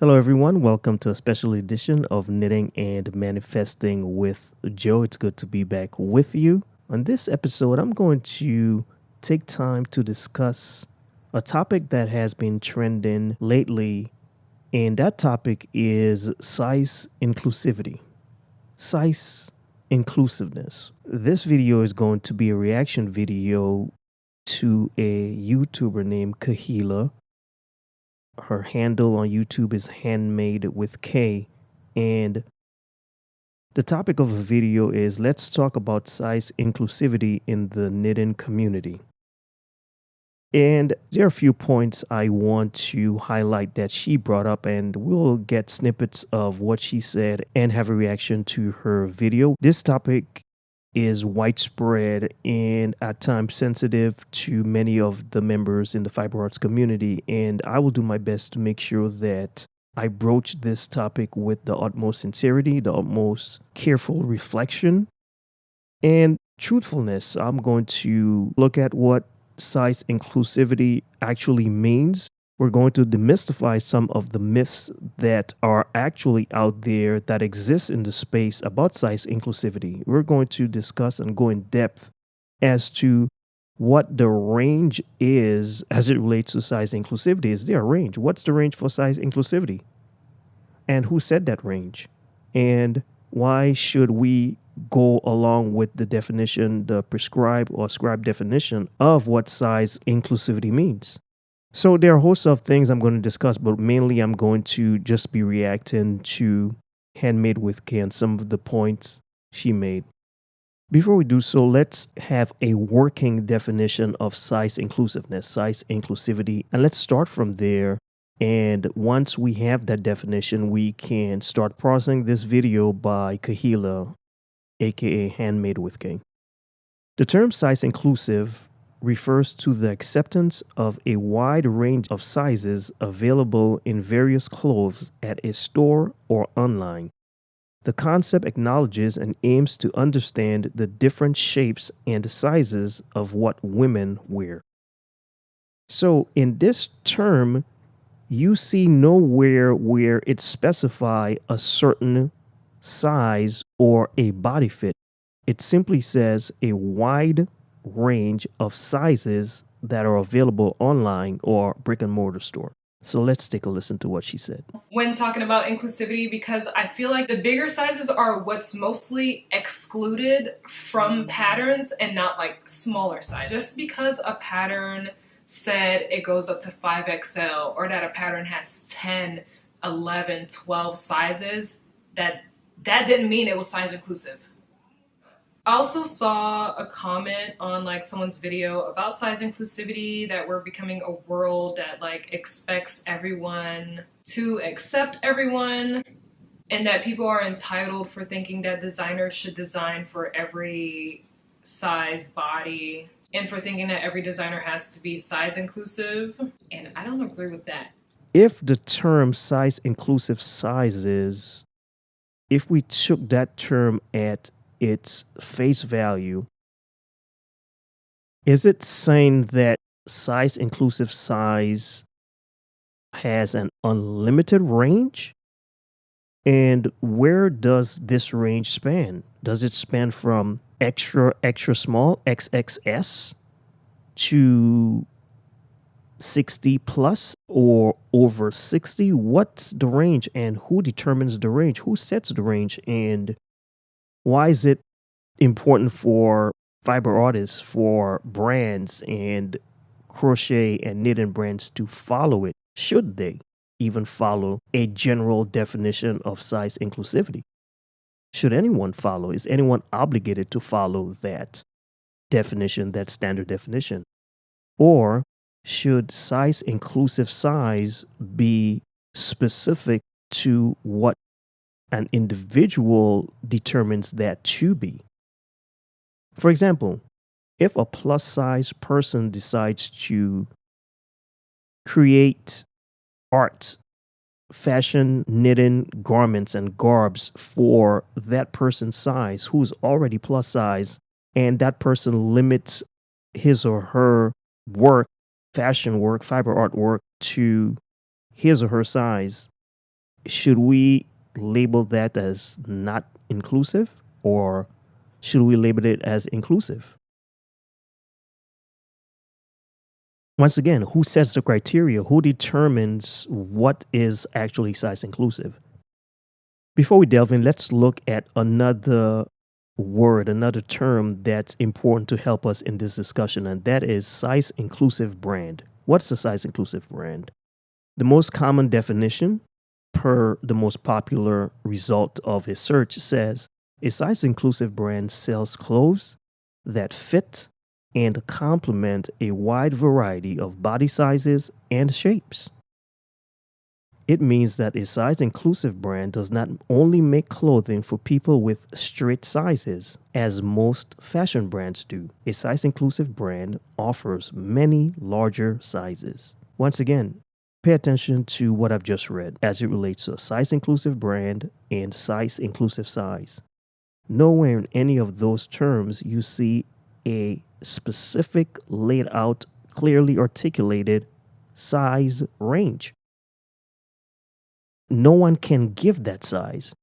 Hello, everyone. Welcome to a special edition of Knitting and Manifesting with Joe. It's good to be back with you. On this episode, I'm going to take time to discuss a topic that has been trending lately, and that topic is size inclusivity, size inclusiveness. This video is going to be a reaction video to a YouTuber named Kahila. Her handle on YouTube is Handmade with Kaye. And the topic of the video is let's talk about size inclusivity in the knitting community. And there are a few points I want to highlight that she brought up, and we'll get snippets of what she said and have a reaction to her video. This topic is widespread and at times sensitive to many of the members in the fiber arts community, and I will do my best to make sure that I broach this topic with the utmost sincerity, the utmost careful reflection, and truthfulness. I'm going to look at what size inclusivity actually means. We're going to demystify some of the myths that are actually out there that exist in the space about size inclusivity. We're going to discuss and go in depth as to what the range is as it relates to size inclusivity. Is there a range? What's the range for size inclusivity? And who said that range? And why should we go along with the definition, the prescribed or scribed definition of what size inclusivity means? So there are a host of things I'm going to discuss, but mainly I'm going to just be reacting to Handmade with Kaye and some of the points she made. Before we do so, let's have a working definition of size inclusiveness, size inclusivity, and let's start from there. And once we have that definition, we can start parsing this video by Kahila, aka Handmade with Kaye. The term size inclusive refers to the acceptance of a wide range of sizes available in various clothes at a store or online. The concept acknowledges and aims to understand the different shapes and sizes of what women wear. So, in this term, you see nowhere where it specifies a certain size or a body fit. It simply says a wide range of sizes that are available online or brick and mortar store. So let's take a listen to what she said. When talking about inclusivity, because I feel like the bigger sizes are what's mostly excluded from patterns and not like smaller sizes. Just because a pattern said it goes up to 5XL or that a pattern has 10, 11, 12 sizes, that didn't mean it was size inclusive. I also saw a comment on like someone's video about size inclusivity, that we're becoming a world that like expects everyone to accept everyone, and that people are entitled for thinking that designers should design for every size body, and for thinking that every designer has to be size inclusive. And I don't agree with that. If the term size inclusive sizes, if we took that term at its face value, is it saying that size inclusive size has an unlimited range? And where does this range span? Does it span from extra, extra small, XXS, to 60 plus or over 60? What's the range, and who determines the range? Who sets the range? And why is it important for fiber artists, for brands and crochet and knitting brands to follow it? Should they even follow a general definition of size inclusivity? Should anyone follow? Is anyone obligated to follow that definition, that standard definition? Or should size inclusive size be specific to what an individual determines that to be? For example, if a plus size person decides to create art, fashion, knitting garments and garbs for that person's size who's already plus size, and that person limits his or her work, fashion work, fiber art work to his or her size, Should we label that as not inclusive, or should we label it as inclusive? Once again, who sets the criteria? Who determines what is actually size inclusive? Before we delve in, let's look at another word, another term that's important to help us in this discussion, and that is size inclusive brand. What's a size inclusive brand? The most common definition, per the most popular result of his search, says a size inclusive brand sells clothes that fit and complement a wide variety of body sizes and shapes. It means that a size inclusive brand does not only make clothing for people with straight sizes, as most fashion brands do. A size inclusive brand offers many larger sizes. Once again, pay attention to what I've just read as it relates to a size inclusive brand and size inclusive size. Nowhere in any of those terms you see a specific, laid out, clearly articulated size range. No one can give that size.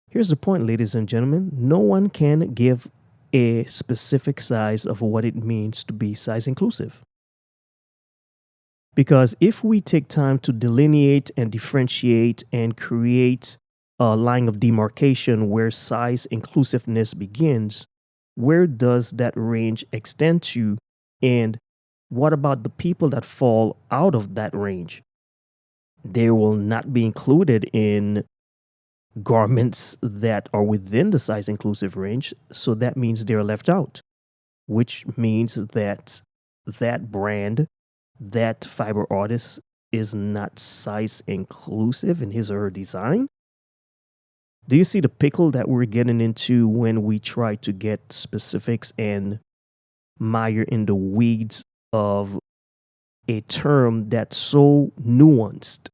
Here's the point, ladies and gentlemen. No one can give a specific size of what it means to be size inclusive. Because if we take time to delineate and differentiate and create a line of demarcation where size inclusiveness begins, where does that range extend to? And what about the people that fall out of that range? They will not be included in garments that are within the size inclusive range. So that means they're left out, which means that that brand, that fiber artist is not size inclusive in his or her design. Do you see the pickle that we're getting into when we try to get specifics and mire in the weeds of a term that's so nuanced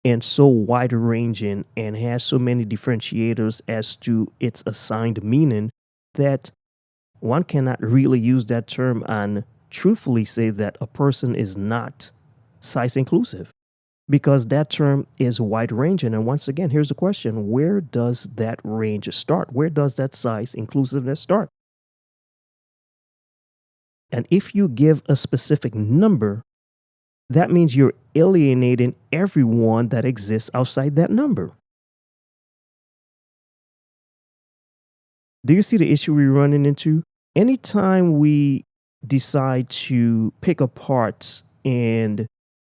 and so wide ranging and has so many differentiators as to its assigned meaning that one cannot really use that term and truthfully say that a person is not size inclusive, because that term is wide ranging. And once again, here's the question: where does that range start? Where does that size inclusiveness start? And if you give a specific number, that means you're alienating everyone that exists outside that number. Do you see the issue we're running into? Anytime we decide to pick apart and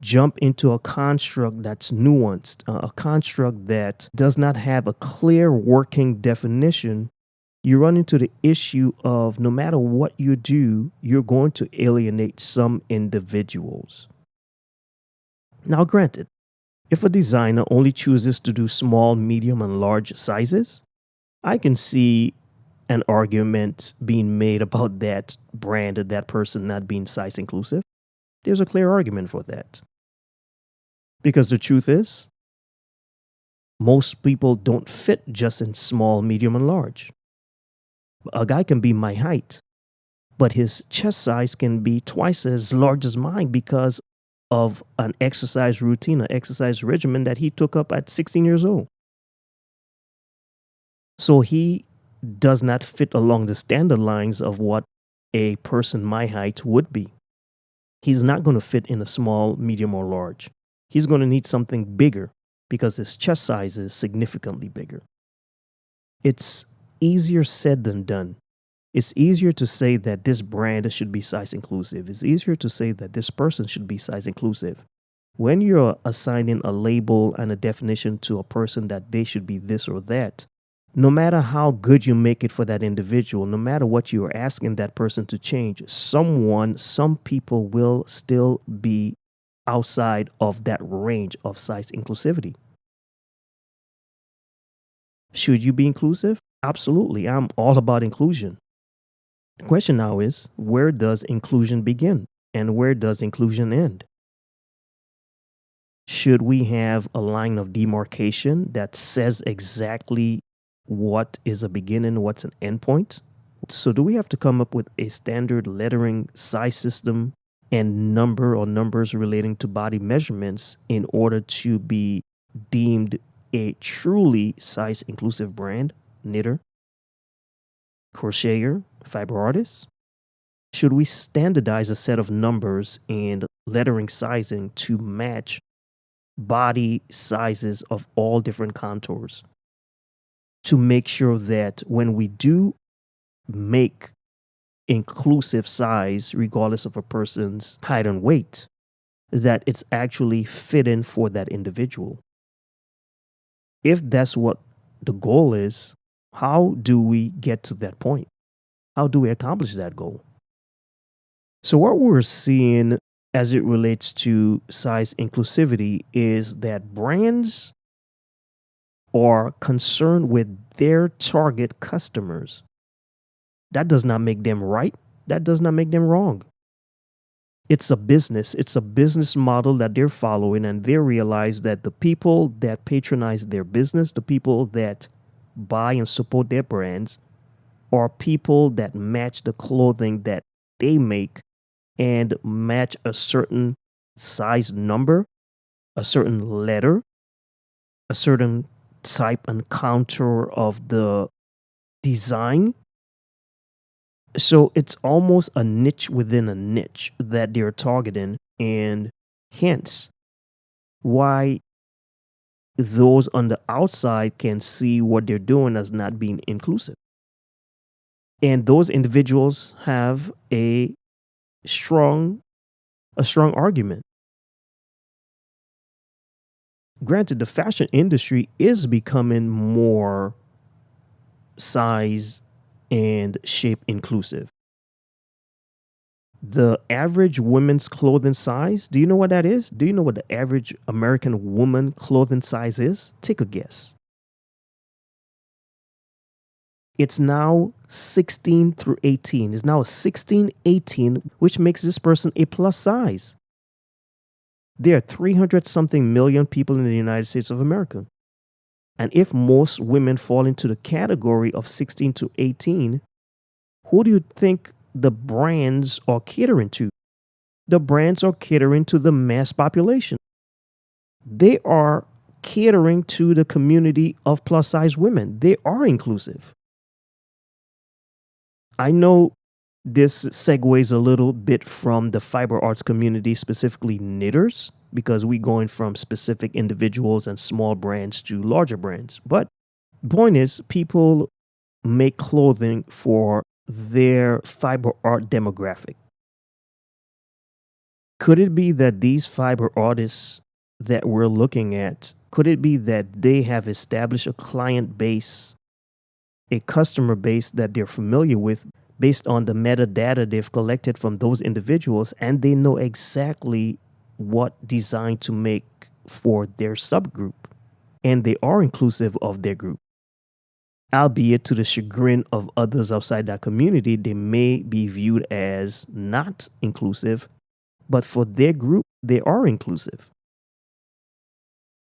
jump into a construct that's nuanced, a construct that does not have a clear working definition, you run into the issue of no matter what you do, you're going to alienate some individuals. Now, granted, if a designer only chooses to do small, medium, and large sizes, I can see an argument being made about that brand or that person not being size inclusive. There's a clear argument for that. Because the truth is, most people don't fit just in small, medium, and large. A guy can be my height, but his chest size can be twice as large as mine because of an exercise routine, an exercise regimen that he took up at 16 years old. So he does not fit along the standard lines of what a person my height would be. He's not going to fit in a small, medium, or large. He's going to need something bigger because his chest size is significantly bigger. It's easier said than done. It's easier to say that this brand should be size inclusive. It's easier to say that this person should be size inclusive. When you're assigning a label and a definition to a person that they should be this or that, no matter how good you make it for that individual, no matter what you are asking that person to change, some people will still be outside of that range of size inclusivity. Should you be inclusive? Absolutely. I'm all about inclusion. The question now is, where does inclusion begin and where does inclusion end? Should we have a line of demarcation that says exactly what is a beginning, what's an endpoint? So do we have to come up with a standard lettering size system and number or numbers relating to body measurements in order to be deemed a truly size inclusive brand, knitter, crocheter, fiber artist? Should we standardize a set of numbers and lettering sizing to match body sizes of all different contours to make sure that when we do make inclusive size, regardless of a person's height and weight, that it's actually fitting for that individual? If that's what the goal is, how do we get to that point? How do we accomplish that goal? So, what we're seeing as it relates to size inclusivity is that brands are concerned with their target customers. That does not make them right. That does not make them wrong. It's a business. It's a business model that they're following, and they realize that the people that patronize their business, the people that buy and support their brands, are people that match the clothing that they make and match a certain size number, a certain letter, a certain type and contour of the design. So it's almost a niche within a niche that they're targeting, and hence why those on the outside can see what they're doing as not being inclusive. And those individuals have a strong argument. Granted, the fashion industry is becoming more size and shape inclusive. The average women's clothing size, do you know what that is? Do you know what the average American woman clothing size is? Take a guess. It's now 16 through 18. It's now a 16, 18, which makes this person a plus size. There are 300 something million people in the United States of America. And if most women fall into the category of 16 to 18, who do you think the brands are catering to? The brands are catering to the mass population. They are catering to the community of plus size women. They are inclusive. I know this segues a little bit from the fiber arts community, specifically knitters, because we're going from specific individuals and small brands to larger brands. But point is, people make clothing for their fiber art demographic. Could it be that these fiber artists that we're looking at, could it be that they have established a client base, a customer base that they're familiar with based on the metadata they've collected from those individuals, and they know exactly what design to make for their subgroup, and they are inclusive of their group? Albeit to the chagrin of others outside that community, they may be viewed as not inclusive, but for their group, they are inclusive.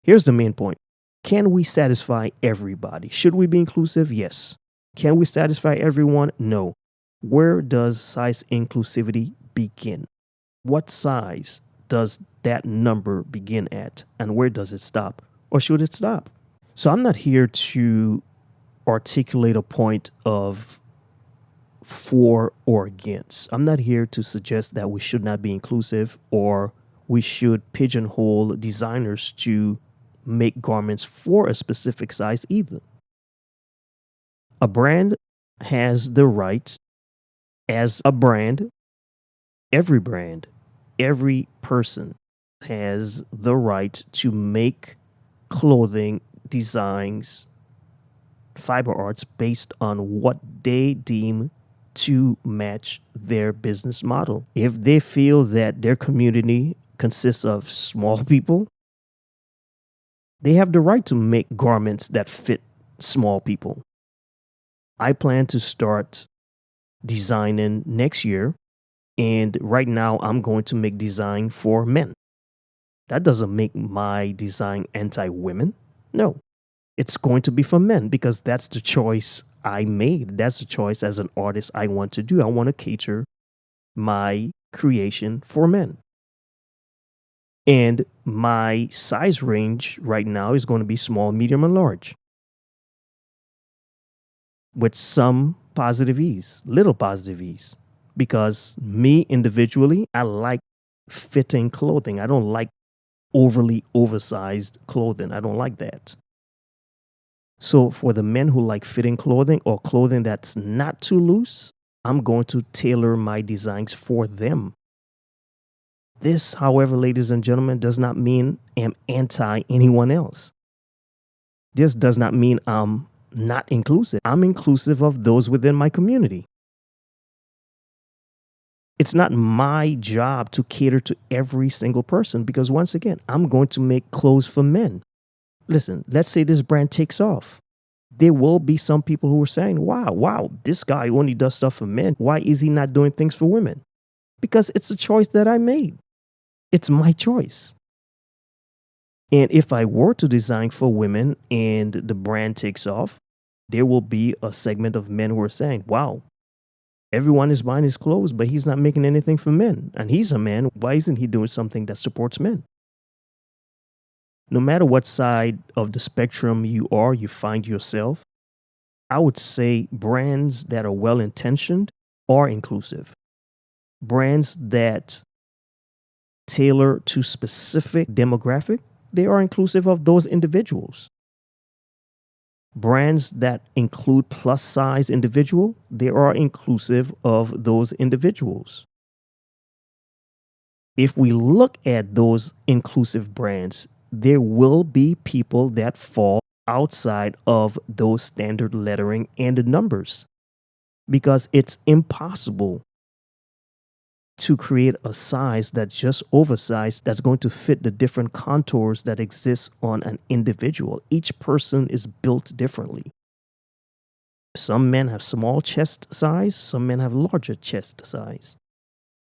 Here's the main point. Can we satisfy everybody? Should we be inclusive? Yes. Can we satisfy everyone? No. Where does size inclusivity begin? What size does that number begin at? And where does it stop? Or should it stop? So I'm not here to articulate a point of for or against. I'm not here to suggest that we should not be inclusive or we should pigeonhole designers to make garments for a specific size either. A brand has the right, as a brand, every person has the right to make clothing designs, fiber arts based on what they deem to match their business model. If they feel that their community consists of small people, they have the right to make garments that fit small people. I plan to start designing next year, and right now I'm going to make design for men. That doesn't make my design anti-women. No, it's going to be for men because that's the choice I made. That's the choice as an artist I want to do. I want to cater my creation for men. And my size range right now is going to be small, medium, and large with some positive ease, little positive ease. Because me individually, I like fitting clothing. I don't like overly oversized clothing. I don't like that. So for the men who like fitting clothing or clothing that's not too loose, I'm going to tailor my designs for them. This, however, ladies and gentlemen, does not mean I'm anti anyone else. This does not mean I'm not inclusive. I'm inclusive of those within my community. It's not my job to cater to every single person because, once again, I'm going to make clothes for men. Listen, let's say this brand takes off. There will be some people who are saying, wow, this guy only does stuff for men. Why is he not doing things for women? Because it's a choice that I made. It's my choice. And if I were to design for women and the brand takes off, there will be a segment of men who are saying, wow, everyone is buying his clothes, but he's not making anything for men. And he's a man. Why isn't he doing something that supports men? No matter what side of the spectrum you find yourself, I would say brands that are well intentioned are inclusive. Brands that tailor to specific demographic, they are inclusive of those individuals. Brands that include plus size individual, they are inclusive of those individuals. If we look at those inclusive brands, there will be people that fall outside of those standard lettering and the numbers because it's impossible to create a size that's just oversized that's going to fit the different contours that exist on an individual. Each person is built differently. Some men have small chest size, some men have larger chest size.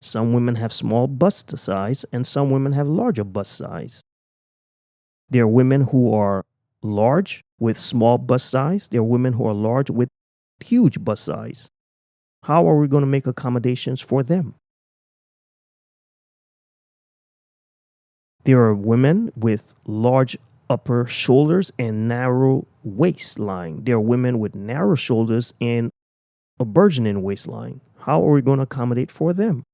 Some women have small bust size, and some women have larger bust size. There are women who are large with small bust size. There are women who are large with huge bust size. How are we going to make accommodations for them? There are women with large upper shoulders and narrow waistline. There are women with narrow shoulders and a burgeoning waistline. How are we going to accommodate for them?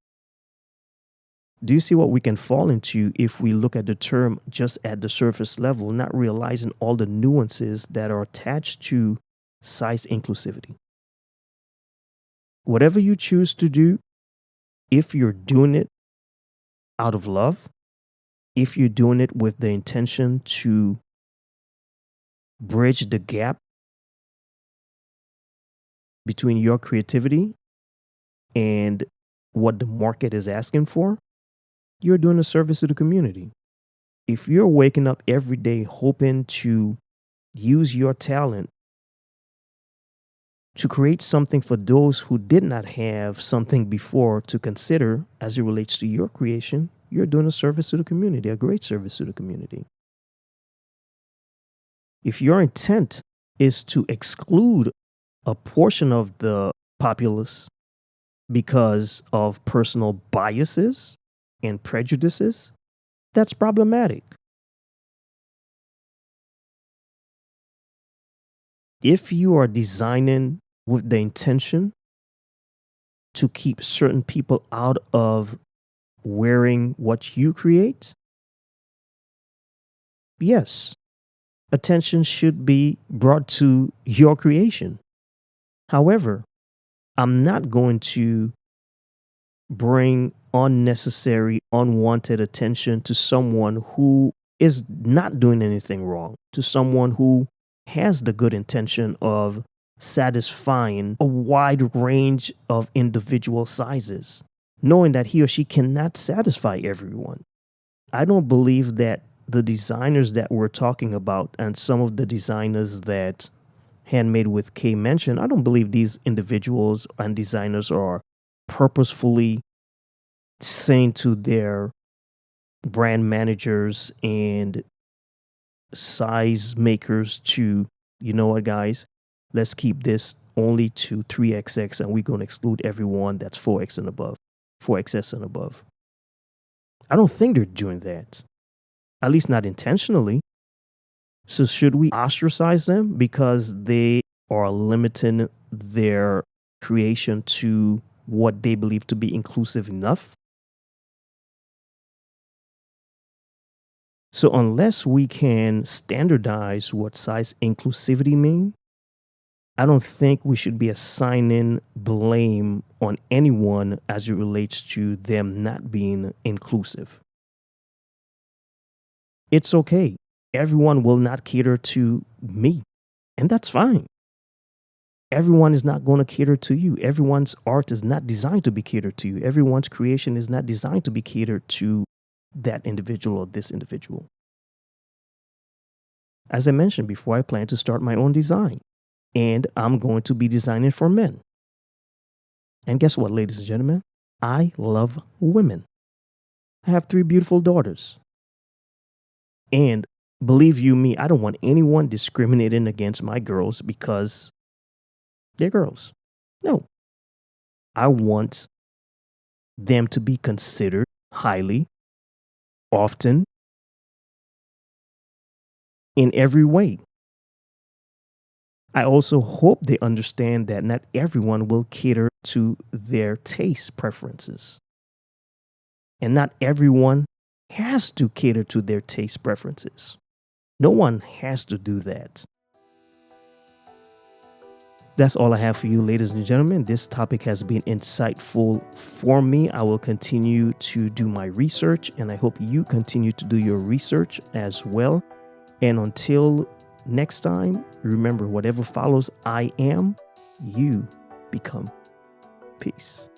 Do you see what we can fall into if we look at the term just at the surface level, not realizing all the nuances that are attached to size inclusivity? Whatever you choose to do, if you're doing it out of love, if you're doing it with the intention to bridge the gap between your creativity and what the market is asking for, you're doing a service to the community. If you're waking up every day hoping to use your talent to create something for those who did not have something before to consider as it relates to your creation, you're doing a service to the community, a great service to the community. If your intent is to exclude a portion of the populace because of personal biases and prejudices, that's problematic. If you are designing with the intention to keep certain people out of wearing what you create, yes, attention should be brought to your creation. However, I'm not going to bring unnecessary, unwanted attention to someone who is not doing anything wrong, to someone who has the good intention of satisfying a wide range of individual sizes, knowing that he or she cannot satisfy everyone. I don't believe that the designers that we're talking about and some of the designers that Handmade with Kaye mentioned, I don't believe these individuals and designers are purposefully saying to their brand managers and size makers to, you know what, guys, let's keep this only to 3XX and we're going to exclude everyone that's 4X and above, 4XS and above. I don't think they're doing that. at least not intentionally. So should we ostracize them because they are limiting their creation to what they believe to be inclusive enough? So unless we can standardize what size inclusivity means, I don't think we should be assigning blame on anyone as it relates to them not being inclusive. It's okay. Everyone will not cater to me, and that's fine. Everyone is not going to cater to you. Everyone's art is not designed to be catered to you. Everyone's creation is not designed to be catered to that individual or this individual. As I mentioned before, I plan to start my own design, and I'm going to be designing for men. And guess what, ladies and gentlemen? I love women. I have 3 beautiful daughters. And believe you me, I don't want anyone discriminating against my girls because they're girls. No. I want them to be considered highly, often, in every way. I also hope they understand that not everyone will cater to their taste preferences. And not everyone has to cater to their taste preferences. No one has to do that. That's all I have for you, ladies and gentlemen. This topic has been insightful for me. I will continue to do my research, and I hope you continue to do your research as well. And until next time, remember, whatever follows I am, you become. Peace.